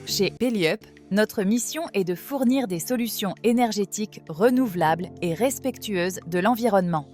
Chez Peliup, notre mission est de fournir des solutions énergétiques renouvelables et respectueuses de l'environnement.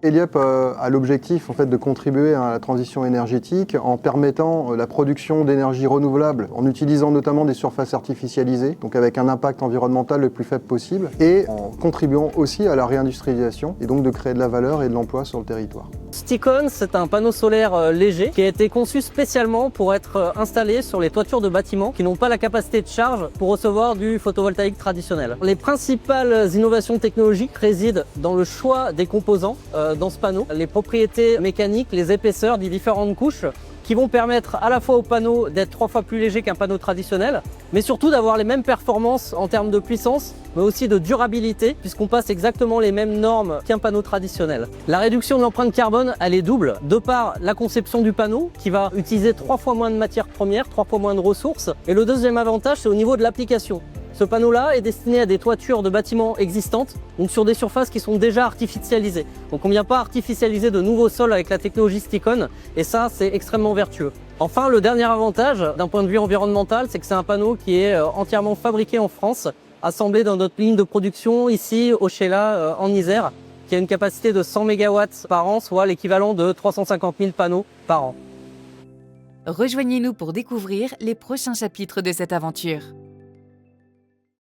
Peliup a l'objectif de contribuer à la transition énergétique en permettant la production d'énergie renouvelable, en utilisant notamment des surfaces artificialisées, donc avec un impact environnemental le plus faible possible, et en contribuant aussi à la réindustrialisation, et donc de créer de la valeur et de l'emploi sur le territoire. Sticon, c'est un panneau solaire léger qui a été conçu spécialement pour être installé sur les toitures de bâtiments qui n'ont pas la capacité de charge pour recevoir du photovoltaïque traditionnel. Les principales innovations technologiques résident dans le choix des composants dans ce panneau, les propriétés mécaniques, les épaisseurs des différentes couches qui vont permettre à la fois au panneau d'être 3 fois plus léger qu'un panneau traditionnel, mais surtout d'avoir les mêmes performances en termes de puissance, mais aussi de durabilité, puisqu'on passe exactement les mêmes normes qu'un panneau traditionnel. La réduction de l'empreinte carbone, elle est double, de par la conception du panneau, qui va utiliser 3 fois moins de matières premières, 3 fois moins de ressources, et le deuxième avantage, c'est au niveau de l'application. Ce panneau-là est destiné à des toitures de bâtiments existantes, donc sur des surfaces qui sont déjà artificialisées. Donc on ne vient pas artificialiser de nouveaux sols avec la technologie Sticon, et ça c'est extrêmement vertueux. Enfin, le dernier avantage d'un point de vue environnemental, c'est que c'est un panneau qui est entièrement fabriqué en France, assemblé dans notre ligne de production ici au Sheila en Isère, qui a une capacité de 100 MW par an, soit l'équivalent de 350 000 panneaux par an. Rejoignez-nous pour découvrir les prochains chapitres de cette aventure.